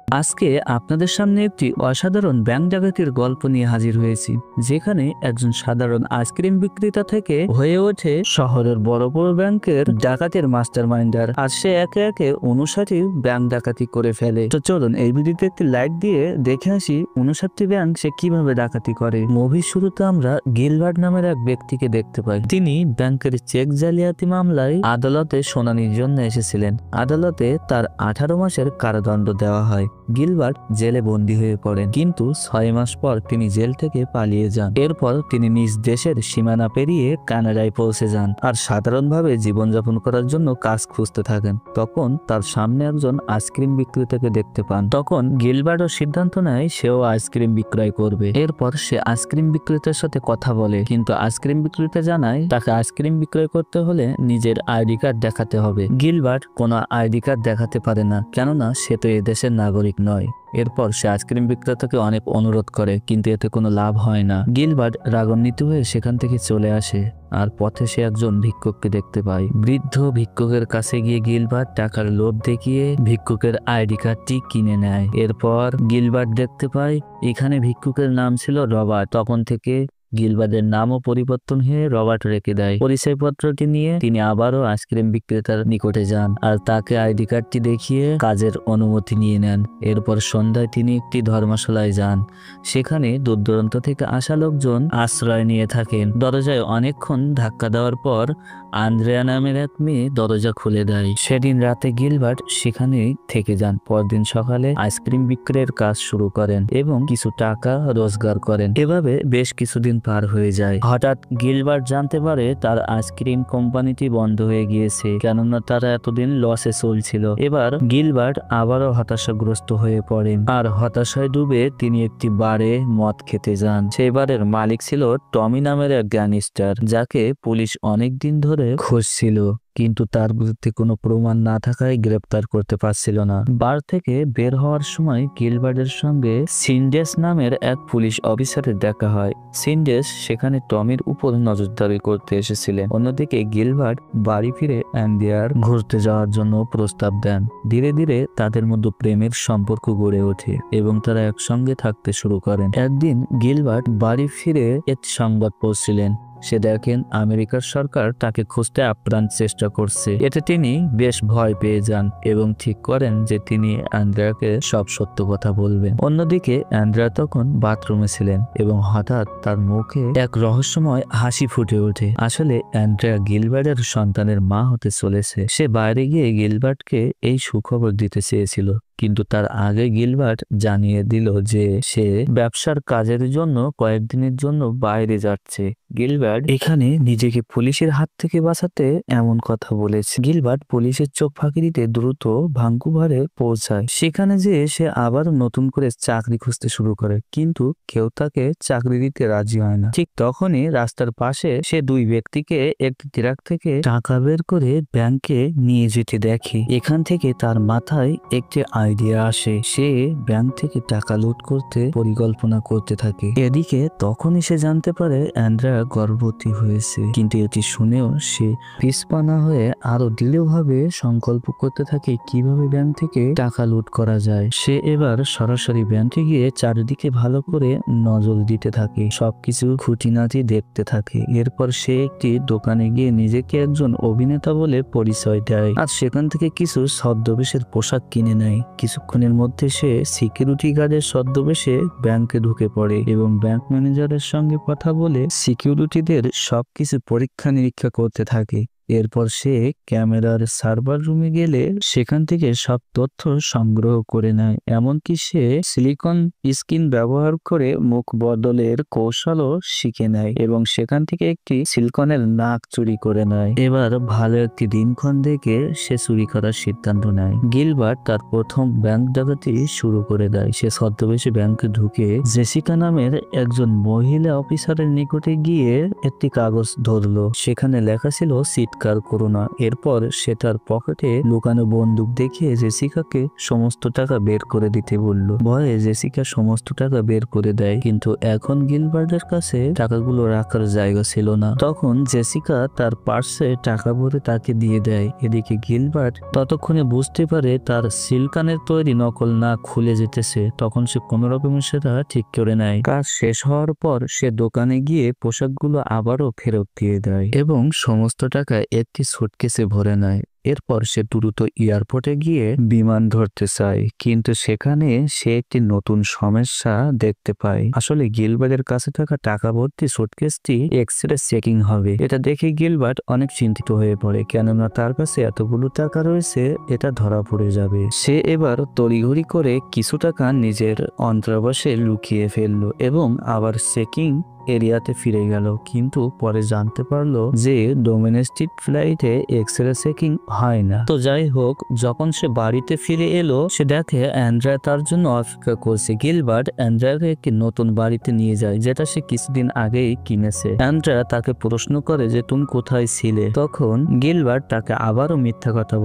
আজকে আপনাদের সামনে একটি অসাধারণ ব্যাংক ডাকাতির গল্প নিয়ে হাজির হয়েছি, যেখানে একজন সাধারণ আইসক্রিম বিক্রেতা থেকে হয়ে ওঠে শহরের বড় বড় ব্যাংকের ডাকাতের মাস্টারমাইন্ডার। আর সে একে একে 59টি ব্যাংক ডাকাতি করে ফেলে। তো চলুন এই ভিডিওতে একটি লাইক দিয়ে দেখে আসি 59টি ব্যাংক সে কিভাবে ডাকাতি করে। মুভির শুরুতে আমরা গিলবার্ট নামের এক ব্যক্তিকে দেখতে পাই। তিনি ব্যাংকের চেক জালিয়াতি মামলায় আদালতে শুনানির জন্য এসেছিলেন। আদালতে তার 18 মাসের কারাদণ্ড দেওয়া হয়। গিলবার্ট জেলে বন্দী হয়ে পড়েন, কিন্তু 6 মাস পর তিনি জেল থেকে পালিয়ে যান। এরপর তিনি নিজ দেশের সীমানা পেরিয়ে কানাডায় পৌঁছে যান আর সাধারণভাবে জীবনযাপন করার জন্য কাজ খুঁজতে থাকেন। তখন তার সামনে একজন আইসক্রিম বিক্রেতাকে দেখতে পান। তখন গিলবার্টও সিদ্ধান্ত নেয় সেও আইসক্রিম বিক্রয় করবে। এরপর সে আইসক্রিম বিক্রেতার সাথে কথা বলে, কিন্তু আইসক্রিম বিক্রেতা জানায় তাকে আইসক্রিম বিক্রয় করতে হলে নিজের আইডি কার্ড দেখাতে হবে। গিলবার্ট কোনো আইডি কার্ড দেখাতে পারে না, কেননা সে তো এ দেশের নাগরিক নয়। এরপর সে আইসক্রিম বিক্রেতাকে অনেক অনুরোধ করে, কিন্তু এতে কোনো লাভ হয় না। গিলবার্ট রাগান্বিত হয়ে সেখান থেকে চলে আসে আর পথে সে একজন ভিক্ষুককে দেখতে পায়। বৃদ্ধ ভিক্ষুকের কাছে গিয়ে গিলবার্ট টাকার লোভ দেখিয়ে ভিক্ষুকের আইডি কার্ডটি কিনে নেয়। এরপর গিলবার্ট দেখতে পায় এখানে ভিক্ষুকের নাম ছিল রবার্ট। তখন থেকে গিলবার্টের নামও পরিবর্তন হয়ে রবার্ট রেখে দেয়। পরিচয়পত্রটি নিয়ে তিনি আবারও আইসক্রিম বিক্রেতার নিকটে যান আর তাকে আইডি কার্ডটি দেখিয়ে কাজের অনুমতি নিয়ে নেন। এরপর সন্ধ্যায় তিনি একটি ধর্মশালায় যান। সেখানে দূর দূরান্ত থেকে আসা লোকজন আশ্রয় নিয়ে থাকেন। দরজায় অনেকক্ষণ ধাক্কা দেওয়ার পর আন্দ্রেয়া নামের এক মেয়ে দরজা খুলে দেয়। সেদিন রাতে গিলবার্ট সেখানে থেকে যান। পরদিন সকালে আইসক্রিম বিক্রয়ের কাজ শুরু করেন এবং কিছু টাকা রোজগার করেন। এভাবে বেশ কিছুদিন পার হয়ে যায়। হঠাৎ গিলবার্ট জানতে পারে তার আইসক্রিম কোম্পানিটি বন্ধ হয়ে গিয়েছে, কেননা তারা এতদিন লসে চলছিল। এবার গিলবার্ট আবারও হতাশাগ্রস্ত হয়ে পড়েন আর হতাশায় ডুবে তিনি একটি বারে মদ খেতে যান। সেই বারের মালিক ছিল টমি নামের এক গ্যাংস্টার, যাকে পুলিশ অনেকদিন ধরে খুঁজছিল, কিন্তু তার বিরুদ্ধে কোনো প্রমাণ না থাকায় গ্রেপ্তার করতে পারছিল না। বার থেকে বের হওয়ার সময় গিলবার্টের সঙ্গে সিন্ডেস নামের এক পুলিশ অফিসারের দেখা হয়। সিন্ডেস সেখানে টমির উপর নজরদারি করতে এসেছিলেন। অন্যদিকে গিলবার্ট বাড়ি ফিরে অ্যান্ডিয়ার ঘুরতে যাওয়ার জন্য প্রস্তাব দেন। ধীরে ধীরে তাদের মধ্যে প্রেমের সম্পর্ক গড়ে ওঠে এবং তারা একসঙ্গে থাকতে শুরু করেন। একদিন গিলবার্ট বাড়ি ফিরে একটি সংবাদ পড়ছিলেন। সে দেখেন আমেরিকার সরকার তাকে খুঁজতে আপ্রাণ চেষ্টা করছে। এতে তিনি বেশ ভয় পেয়ে যান এবং ঠিক করেন যে তিনি অ্যান্ড্রেয়াকে সব সত্য কথা বলবেন। অন্যদিকে অ্যান্ড্রেয়া তখন বাথরুমে ছিলেন এবং হঠাৎ তার মুখে এক রহস্যময় হাসি ফুটে ওঠে। আসলে অ্যান্ড্রেয়া গিলবার্টের সন্তানের মা হতে চলেছে। সে বাইরে গিয়ে গিলবার্টকে এই সুখবর দিতে চেয়েছিল, কিন্তু তার আগে গিলবার্ট জানিয়ে দিল যে সে ব্যবসার কাজের জন্য কয়েকদিনের জন্য বাইরে যাচ্ছে। গিলবার্ট এখানে নিজেকে পুলিশের হাত থেকে বাঁচাতে এমন কথা বলেছে। গিলবার্ট পুলিশের চোখ ফাঁকি দিতে দ্রুত ভাঙ্কুভারে পৌঁছায়। সেখানে যেয়ে সে আবার নতুন করে চাকরি খুঁজতে শুরু করে, কিন্তু কেউ তাকে চাকরি দিতে রাজি হয় না। ঠিক তখনই রাস্তার পাশে সে দুই ব্যক্তিকে একটি ট্রাক থেকে টাকা বের করে ব্যাংকে নিয়ে যেতে দেখে। এখান থেকে তার মাথায় একটি আইডিয়া আসে। সে ব্যাংক থেকে টাকা লুট করতে পরিকল্পনা করতে থাকে। এদিকে তখনই সে জানতে পারে অ্যান্ড্রেয়া গর্ভবতী হয়েছে, কিন্তু এটি শুনেও সে পিছপা হয়ে আরো দৃঢ়ভাবে সংকল্প করতে থাকে কিভাবে ব্যাংক থেকে টাকা লুট করা যায়। সে এবার সরাসরি ব্যাংকে গিয়ে চারিদিকে ভালো করে নজর দিতে থাকে, সবকিছু খুঁটিনাটি দেখতে থাকে। এরপর সে একটি দোকানে গিয়ে নিজেকে একজন অভিনেতা বলে পরিচয় দেয় আর সেখান থেকে কিছু ছদ্মবেশের পোশাক কিনে নেয়। কিছুক্ষণের মধ্যে সে সিকিউরিটি গার্ডের ছদ্মবেশে ব্যাংকে ঢুকে পড়ে এবং ব্যাংক ম্যানেজারের সঙ্গে কথা বলে সিকিউরিটিদের সবকিছু পরীক্ষা নিরীক্ষা করতে থাকে। এরপর সে ক্যামেরার সার্ভার রুমে গেলে সেখান থেকে সব তথ্য সংগ্রহ করে নেয়। এমনকি সে সিলিকন স্ক্রিন ব্যবহার করে মুখ বদলের কৌশলও শিখে নেয় এবং সেখান থেকে একটি সিলিকনের নাক চুরি করে নেয়। এবার ভালো একটি দিনক্ষণ দেখে সে চুরি করার সিদ্ধান্ত নেয়। গিলবার্ট তার প্রথম ব্যাংক ডাকাতি শুরু করে দেয়। সে ছদ্মবেশে ব্যাংকে ঢুকে জেসিকা নামের একজন মহিলা অফিসারের নিকটে গিয়ে একটি কাগজ ধরলো। সেখানে লেখা ছিল সিট চিৎকার করো না। এরপর সে তার পকেটে লুকানো বন্দুক দেখিয়ে জেসিকাকে সমস্ত টাকা বের করে দিতে বলল। ভয়ে জেসিকা সমস্ত টাকা বের করে দেয়, কিন্তু এখন গিলবার্টের কাছে টাকাগুলো রাখার জায়গা ছিল না। তখন জেসিকা তার পার্সে টাকা ভরে তাকে দিয়ে দেয়। এদিকে গিলবার্ট ততক্ষণে বুঝতে পারে তার সিল্কানের তৈরি নকল না খুলে যেতেছে। তখন সে কোনোরকমে সেটা ঠিক করে নেয়। কাজ শেষ হওয়ার পর সে দোকানে গিয়ে পোশাকগুলো আবারও ফেরত দিয়ে দেয় এবং সমস্ত টাকা একটি সুটকেসে ভরে নেয়। এরপর সে দ্রুত এয়ারপোর্টে গিয়ে বিমান ধরতে চায়, কিন্তু সেখানে সে একটি নতুন সমস্যা দেখতে পায়। আসলে গিলবার্টের কাছে থাকা টাকা ভর্তি সুটকেসটি এক্সরে চেকিং হবে। এটা দেখে গিলবার্ট অনেক চিন্তিত হয়ে পড়ে, কেননা তার কাছে এতগুলো টাকা রয়েছে, এটা ধরা পড়ে যাবে। সে এবার তড়িঘড়ি করে কিছু টাকা নিজের অন্তরাবাসে লুকিয়ে ফেললো এবং আবার চেকিং এরিয়াতে ফিরে গেল, কিন্তু পরে জানতে পারলো যে ডোমেস্টিক ফ্লাইটে এক্সরে চেকিং হয় না। তো যাই হোক, যখন সে বাড়িতে ফিরে এলো সে দেখে অ্যান্ড্রিয়া তার জন্য অপেক্ষা করছে। গিলবার্ট অ্যান্ড্রিয়াকে একটি নতুন বাড়িতে নিয়ে যায়, যেটা সে কিছুদিন আগেই কিনেছে। অ্যান্ড্রিয়া তাকে প্রশ্ন করে যে তুমি কোথায় ছিলে। তখন গিলবার্ট তাকে আবারও মিথ্যা কথা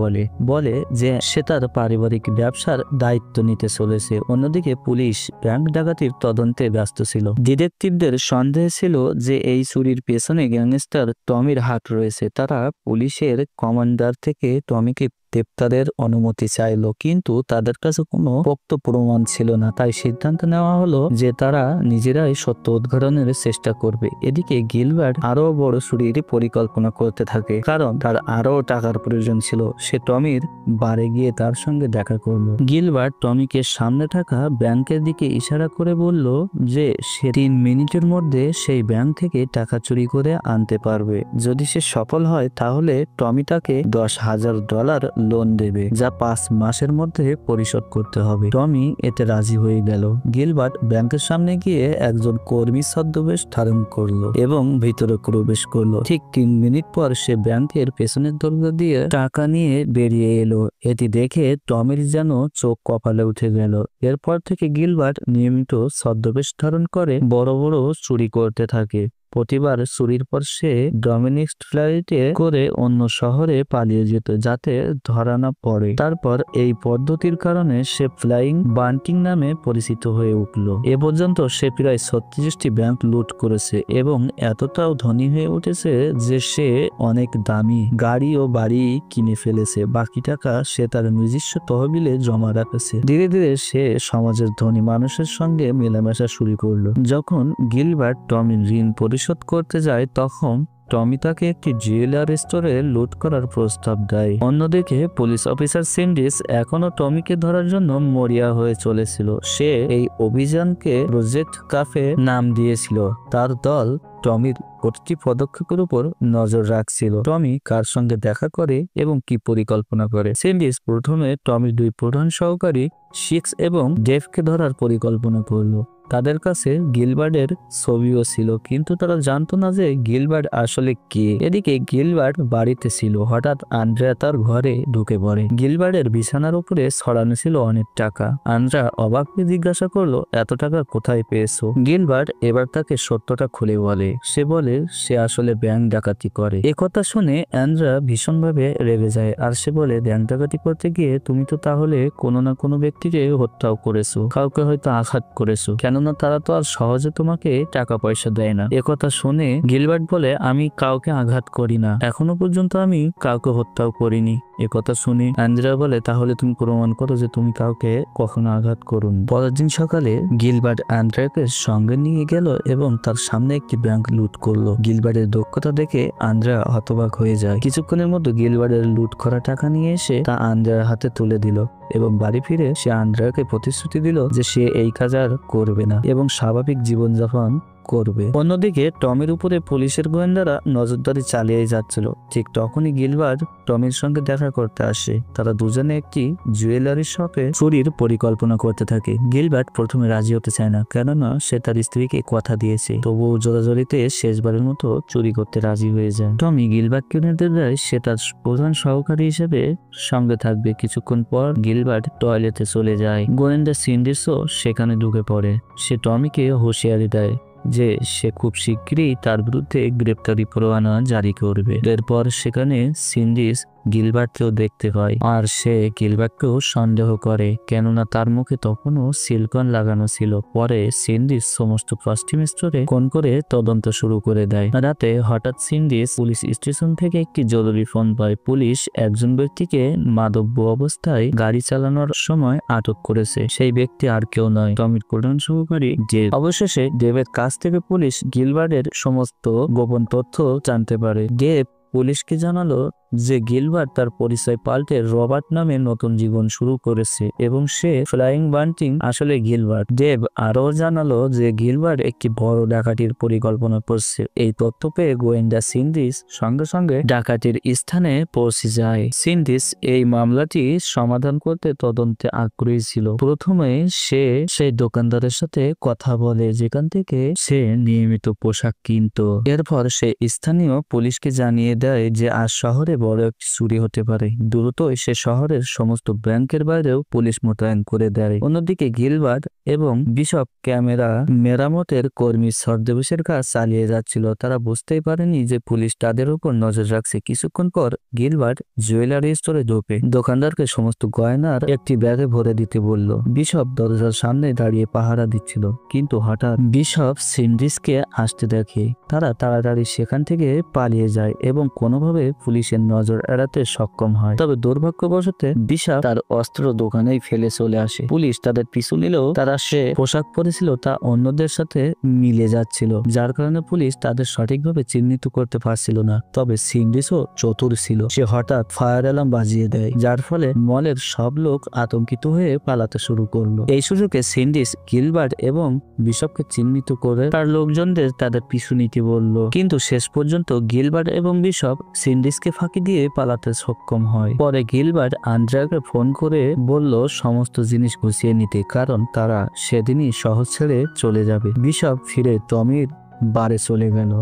বলে যে সে তার পারিবারিক ব্যবসার দায়িত্ব নিতে চলেছে। অন্যদিকে পুলিশ ব্যাংক ডাকাতির তদন্তে ব্যস্ত ছিল। ডিটেকটিভদের সন্দেহ ছিল যে এই চুরির পেছনে গ্যাংস্টার টমির হাত রয়েছে। তারা পুলিশের কমান্ডার থেকে টমিকে গ্রেপ্তারের অনুমতি চাইলো, কিন্তু তাদের কাছে কোনো পোক্ত প্রমাণ ছিল না। তাই সিদ্ধান্ত নেওয়া হলো যে তারা নিজেরাই সত্য উদ্ঘাটনের চেষ্টা করবে। এদিকে গিলবার্ট আরো বড় চুরির পরিকল্পনা করতে থাকে, কারণ তার আরো টাকার প্রয়োজন ছিল। সে টমির বাড়ি গিয়ে তার সঙ্গে দেখা করলো। গিলবার্ট টমিকে সামনে থাকা ব্যাংকের দিকে ইশারা করে বলল যে সে 3 মিনিটের মধ্যে সেই ব্যাংক থেকে টাকা চুরি করে আনতে পারবে। যদি সে সফল হয় তাহলে টমি তাকে $10,000 লোন দেবে, যা 5 মাসের মধ্যে পরিশোধ করতে হবে। টমি এতে রাজি হয়ে গেল। গিলবার্ট ব্যাংকের সামনে গিয়ে একজন কর্মী ছদ্মবেশ ধারণ করলো এবং ভিতরে প্রবেশ করলো। ঠিক 3 মিনিট পর সে ব্যাংকের পেছনের দরজা দিয়ে টাকা নিয়ে বেরিয়ে এলো। এটি দেখে টমির যেন চোখ কপালে উঠে গেল। এরপর থেকে গিলবার্ট নিয়মিত ছদ্মবেশ ধারণ করে বড় বড় চুরি করতে থাকে। প্রতিবার চুরির পর সে ডোমেস্টিক ফ্লাইটে করে অন্য শহরে পালিয়ে যেত, যাতে ধরা না পড়ে। তারপর এই পদ্ধতির কারণে সে ফ্লাইং বান্টিং নামে পরিচিত হয়ে উঠল। এ পর্যন্ত সে প্রায় 36টি ব্যাংক লুট করেছে এবং এতটাও ধনী হয়ে উঠেছে যে সে অনেক দামি গাড়ি ও বাড়ি কিনে ফেলেছে। বাকি টাকা সে তার নিজস্ব তহবিলে জমা রাখেছে। ধীরে ধীরে সে সমাজের ধনী মানুষের সঙ্গে মেলামেশা শুরু করলো। যখন গিলবার্ট টমির ঋণ পরিশোধ করতে যায়, তখন টমি তাকে একটি জুয়েলারি স্টোরে লুট করার প্রস্তাব দেয়। অন্যদিকে পুলিশ অফিসার সিন্ডিস এখনো টমিকে ধরার জন্য মরিয়া হয়ে চলেছিল। সে এই অভিযানকে প্রজেক্ট কাফে নাম দিয়েছিল। তার দল টমির প্রতিটি পদক্ষেপের উপর নজর রাখছিল। টমি কার সঙ্গে দেখা করে এবং কি পরিকল্পনা করে। সিন্ডিস প্রথমে টমির 2 প্রধান সহকারী সিক্স এবং ডেভকে ধরার পরিকল্পনা করলো। তাদের কাছে গিলবার্টের ছবিও ছিল, কিন্তু তারা জানতো না যে গিলবার্ট আসলে কে। এদিকে গিলবার্ট বাড়িতে ছিল। হঠাৎ আন্দ্রেয়া তার ঘরে ঢুকে পড়ে। গিলবার্টের বিছানার উপরে ছড়ানো ছিল অনেক টাকা। আন্দ্রেয়া অবাক হয়ে জিজ্ঞাসা করলো, এত টাকা কোথায় পেয়েছো? গিলবার্ট এবার তাকে সত্যটা খুলে বলে। সে বলে সে আসলে ব্যাংক ডাকাতি করে। একথা শুনে আন্দ্রেয়া ভীষণভাবে রেগে যায়, আর সে বলে ব্যাংক ডাকাতি করতে গিয়ে তুমি তো তাহলে কোনো না কোনো ব্যক্তিকে হত্যাও করেছো, কাউকে হয়তো আঘাত করেছো, কেননা তারা তো আর সহজে তোমাকে টাকা পয়সা দেয় না। একথা শুনে গিলবার্ট বলে আমি কাউকে আঘাত করি না, এখনো পর্যন্ত আমি কাউকে হত্যাও করিনি। একথা শুনে আন্দ্রেয়া বলে তাহলে তুমি প্রমাণ করো যে তুমি কাউকে কখনো আঘাত করুন। পরের দিন সকালে গিলবার্ট আন্দ্রেয়াকে সঙ্গে নিয়ে গেল এবং তার সামনে একটি ব্যাংক লুট করলো। গিলবার্টের দক্ষতা দেখে আন্দ্রেয়া হতবাক হয়ে যায়। কিছুক্ষণের মধ্যে গিলবার্টের লুট করা টাকা নিয়ে এসে তা আন্দ্রেয়ার হাতে তুলে দিল এবং বাড়ি ফিরে সে আন্দ্রেয়াকে প্রতিশ্রুতি দিল যে সে এই কাজ আর করবে না এবং স্বাভাবিক জীবনযাপন করবে। অন্যদিকে টমির উপরে পুলিশের গোয়েন্দারা নজরদারি চালিয়ে যাচ্ছিল। ঠিক তখনই গিলবার্ট টমির সঙ্গে দেখা করতে আসে। তারা দুজনে একটি জুয়েলারি শপে চুরির পরিকল্পনা করতে থাকে। গিলবার্ট প্রথমে রাজি হতে চায় না, কেননা সে তার স্ত্রীকে কথা দিয়েছে। তবুও জোরাজোরিতে শেষবারের মতো চুরি করতে রাজি হয়ে যায়। টমি গিলবার্টকে নির্দেশ দেয় সে তার প্রধান সহকারী হিসেবে সঙ্গে থাকবে। কিছুক্ষণ পর গিলবার্ট টয়লেটে চলে যায়। গোয়েন্দা সিন্ডিসও সেখানে ঢুকে পড়ে। সে টমিকে হুঁশিয়ারি দেয় যে সে খুব শীঘ্রই তার বিরুদ্ধে গ্রেপ্তারি পরোয়ানা জারি করবে। এরপর সেখানে সিন্ডিস গিলবার্টকেও দেখতে পায় আর সে গিলবার্টকেও সন্দেহ করে, কেননা তার মুখে তখনও সিলকন লাগানো ছিল। পরে সিন্ডিস সমস্ত পশ্চিম স্তরে ফোন করে তদন্ত শুরু করে দেয়। রাতে হঠাৎ সিন্ডিস পুলিশ স্টেশন থেকে একটি জরুরি ফোন পায়। পুলিশ একজন ব্যক্তিকে মাদব্য অবস্থায় গাড়ি চালানোর সময় আটক করেছে। সেই ব্যক্তি আর কেউ নয়, টমির প্রধান সহকারী ডেভ। অবশেষে ডেভের কাছ থেকে পুলিশ গিলবার্টের সমস্ত গোপন তথ্য জানতে পারে। ডেভ পুলিশকে জানালো যে গিলবার্ট তার পরিচয় পাল্টে রবার্ট নামে নতুন জীবন শুরু করেছে এবং সে ফ্লাইং বান্টিং আসলে গিলবার্ট। ডেভ আরও জানালো যে গিলবার্ট একটি বড় ডাকাতির পরিকল্পনা করছে। এই তথ্য পেয়ে গোয়েন্দা সিন্ডিস সঙ্গে সঙ্গে ডাকাতির স্থানে পৌঁছে যায়। সিন্ডিস এই মামলাটি সমাধান করতে তদন্তে আগ্রহী ছিল। প্রথমে সে সেই দোকানদারের সাথে কথা বলে যেখান থেকে সে নিয়মিত পোশাক কিনত। এরপর সে স্থানীয় পুলিশকে জানিয়ে দেয় যে আজ শহরে বড় একটি চুরি হতে পারে। দ্রুতই সে শহরের সমস্ত ব্যাংকের বাইরেও পুলিশ মোতায়েন করে দেয়। অন্যদিকে গিলবার্ট এবং বিশপ ক্যামেরা মেরামতের কর্মী ছদ্মবেশের কাজ চালিয়ে যাচ্ছিল। তারা বুঝতেই পারেনি যে পুলিশ তাদের উপর নজর রাখছে। কিছুক্ষণ পর গিলবার্ট জুয়েলারি স্টোরে ঢোকে, দোকানদারকে সমস্ত গয়নার একটি ব্যাগে ভরে দিতে বলল। বিশপ দরজার সামনে দাঁড়িয়ে পাহারা দিচ্ছিল, কিন্তু হঠাৎ বিশপ সিন্ডিসকে আসতে দেখে। তারা তাড়াতাড়ি সেখান থেকে পালিয়ে যায় এবং কোনোভাবে পুলিশের নজর এড়াতে সক্ষম হয়। তবে দুর্ভাগ্যবশত বিশপ তার অস্ত্র দোকানেই ফেলে চলে আসে। পুলিশ তাদের পিছু নিলেও তারা সে পোশাক পরেছিল তা অন্যদের সাথে মিলে যাচ্ছিল, যার কারণে পুলিশ তাদের সঠিকভাবে চিহ্নিত করতে পারছিল না। তবে সিন্ডিসও চতুর ছিল, সে হঠাৎ ফায়ার অ্যালার্ম বাজিয়ে দেয়, যার ফলে মলের সব লোক আতঙ্কিত হয়ে পালাতে শুরু করলো। এই সুযোগে সিন্ডিস গিলবার্ট এবং বিশপকে চিহ্নিত করে তার লোকজনদের তাদের পিছু নিতে বলল, কিন্তু শেষ পর্যন্ত গিলবার্ট এবং বিশপ সিন্ডিসকে ফাঁকি দিয়ে পালাতে সক্ষম হয়। পরে গিলবার্ট আন্দ্রেয়াকে ফোন করে বলল সমস্ত জিনিস গুছিয়ে নিতে, কারণ তারা সেদিনই শহর ছেড়ে চলে যাবে। বিশপ ফিরে টমির বারে চলে গেল,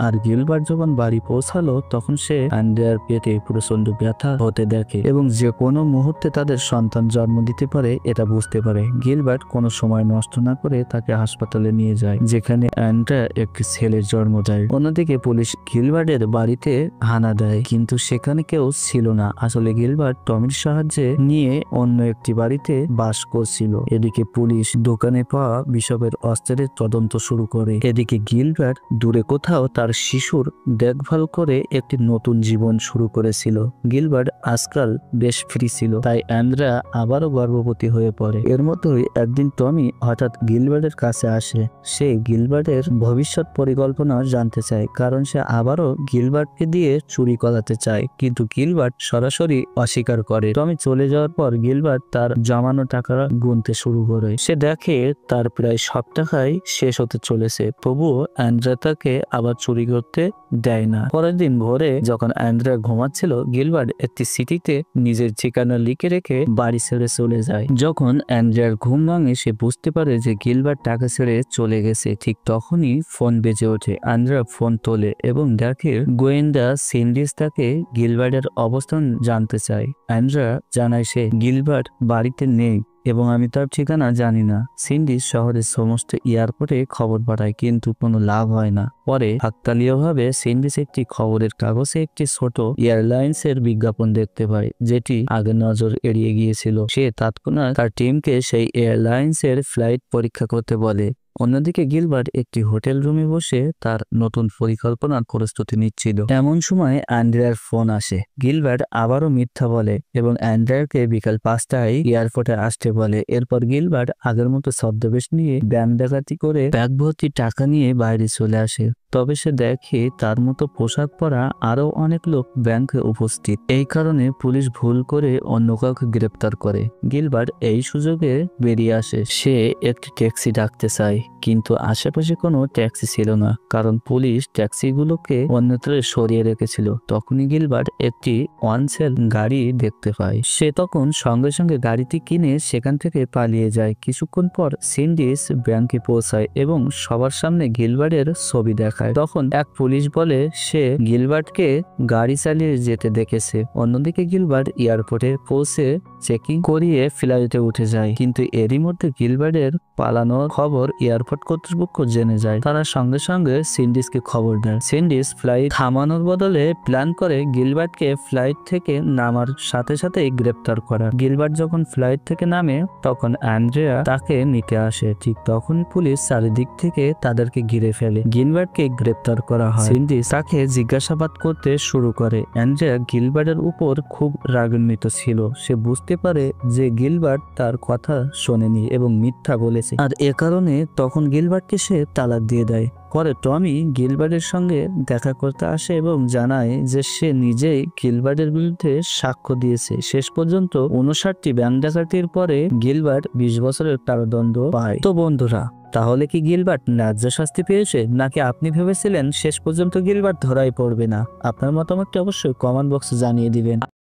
আর গিলবার্ট যখন বাড়ি পৌঁছালো তখন সে আন্দ্রেয়ার পেটে প্রচন্ড ব্যথা হতে দেখে এবং যে কোনো মুহূর্তে তাদের সন্তান জন্ম দিতে পারে এটা বুঝতে পারে। গিলবার্ট কোনো সময় নষ্ট না করে তাকে হাসপাতালে নিয়ে যায়, যেখানে আন্দ্রেয়া একটি ছেলের জন্ম দেয়। অন্যদিকে পুলিশ গিলবার্টের বাড়িতে হানা দেয়, কিন্তু সেখানে কেউ ছিল না। আসলে গিলবার্ট টমির সাহায্যে নিয়ে অন্য একটি বাড়িতে বাস করছিল। এদিকে পুলিশ দোকানে পাওয়া বিশপের অস্ত্রের তদন্ত শুরু করে। এদিকে গিলবার্ট দূরে কোথাও তার শিশুর দেখভাল করে একটি নতুন জীবন শুরু করেছিল। গিলবার্ট আজকাল বেশ ফ্রি ছিল, তাই আন্দ্রেয়া আবারও গর্ভবতী হয়ে পড়ে। এর মধ্যেই একদিন টমি হঠাৎ গিলবার্টের কাছে আসে। সে গিলবার্টের ভবিষ্যৎ পরিকল্পনা জানতে চায়, কারণ সে আবারও গিলবার্টকে দিয়ে চুরি করাতে চায়, কিন্তু গিলবার্ট সরাসরি অস্বীকার করে। টমি চলে যাওয়ার পর গিলবার্ট তার জমানো টাকা গুনতে শুরু করে। সে দেখে তার প্রায় সব টাকাই শেষ হতে চলেছে, তবুও আন্দ্রেয়া তাকে আবার চুরি করতে দেয় না। পরের দিন ভোরে যখন আন্দ্রেয়া ঘুমাচ্ছিল, গিলবার্ট একটি চিঠিতে নিজের ঠিকানা লিখে রেখে বাড়ি ছেড়ে চলে যায়। যখন আন্দ্রেয়ার ঘুম ভাঙে সে বুঝতে পারে যে গিলবার্ট টাকা ছেড়ে চলে গেছে। ঠিক তখনই ফোন বেজে ওঠে। আন্দ্রেয়া ফোন তোলে এবং দেখে গোয়েন্দা সিন্ডিস তাকে গিলবার্টের অবস্থান জানতে চায়। আন্দ্রেয়া জানায় সে গিলবার্ট বাড়িতে নেই এবং আমি তার ঠিকানা জানি না। সিন্ডিস শহরের সমস্ত এয়ারপোর্টে খবর পাঠায়, কিন্তু কোনো লাভ হয় না। পরে কাকতালীয়ভাবে সিন্ডিস একটি খবরের কাগজে একটি ছোট এয়ারলাইন্সের বিজ্ঞাপন দেখতে পায়, যেটি আগে নজর এড়িয়ে গিয়েছিল। সে তৎক্ষণাৎ তার টিমকে সেই এয়ারলাইন্সের ফ্লাইট পরীক্ষা করতে বলে। অন্যদিকে গিলবার্ট একটি হোটেল রুমে বসে তার নতুন পরিকল্পনার প্রস্তুতি নিচ্ছিল। এমন সময় আন্দ্রেয়ার ফোন আসে। গিলবার্ট আবারও মিথ্যা বলে এবং আন্দ্রেয়াকে বিকাল 5টায় এয়ারপোর্টে আসতে বলে। এরপর গিলবার্ট আগের মতো ছদ্মবেশ নিয়ে ব্যাংক ডাকাতি করে ব্যাগ ভর্তি টাকা নিয়ে বাইরে চলে আসে। তবে সে দেখে তার মতো পোশাক পরা আরো অনেক লোক ব্যাংকে উপস্থিত। এই কারণে পুলিশ ভুল করে অন্য কাউকে গ্রেপ্তার করে। গিলবার্ট এই সুযোগে বেরিয়ে আসে। সে একটি ট্যাক্সি ডাকতে চায়, কিন্তু আশেপাশে কোনো ট্যাক্সি ছিল না, কারণ পুলিশ ট্যাক্সিগুলোকে অন্যত্র সরিয়ে রেখেছিল। তখনই গিলবার্ট একটি ওয়ানসেল গাড়ি দেখতে পায়। সে তখন সঙ্গে সঙ্গে গাড়িটি কিনে সেখান থেকে পালিয়ে যায়। কিছুক্ষণ পর সিন্ডিস ব্যাংকে পৌঁছায় এবং সবার সামনে গিলবার্টের ছবি দেখায়। তখন এক পুলিশ বলে সে গিলবার্টকে গাড়ি চালিয়ে যেতে দেখেছে। অন্যদিকে গিলবার্ট এয়ারপোর্টে পৌঁছে চেকিং করিয়ে ফ্লাইটে উঠে যায়, কিন্তু এরই মধ্যে গিলবার্টের পালানোর খবর এয়ারপোর্ট এয়ারপোর্ট কর্তৃপক্ষ জেনে যায়। তারা সঙ্গে সঙ্গে সিন্ডিসকে খবর দেয়। সিন্ডিস ফ্লাইট থামানোর বদলে প্ল্যান করে গিলবার্টকে ফ্লাইট থেকে নামার সাথে সাথেই গ্রেপ্তার করা। গিলবার্ট যখন ফ্লাইট থেকে নামে তখন অ্যান্ড্রেয়া তাকে নিতে আসে। ঠিক তখন পুলিশ চারিদিক থেকে তাদেরকে ঘিরে ফেলে। গিলবার্টকে গ্রেপ্তার করা হয়। সিন্ডিস তাকে জিজ্ঞাসাবাদ করতে শুরু করে। অ্যান্ড্রেয়া গিলবার্টের উপর খুব রাগান্বিত ছিল। সে বুঝতে পারে যে গিলবার্ট তার কথা শোনেনি এবং মিথ্যা বলেছে, আর এ কারণে তখন গিলবার্টকে সে তালাক দিয়ে দেয়। পরে টমি গিলবার্টের সঙ্গে দেখা করতে আসে এবং জানায় যে সে নিজেই গিলবার্টের বিরুদ্ধে সাক্ষ্য দিয়েছে। শেষ পর্যন্ত 59টি ব্যাংক ডাকাতির পরে গিলবার্ট 20 বছরের কারাদণ্ড পায়। তো বন্ধুরা, তাহলে কি গিলবার্ট ন্যায্য শাস্তি পেয়েছে, নাকি আপনি ভেবেছিলেন শেষ পর্যন্ত গিলবার্ট ধরাই পড়বে না? আপনার মতামতটি অবশ্যই কমেন্ট বক্সে জানিয়ে দিবেন।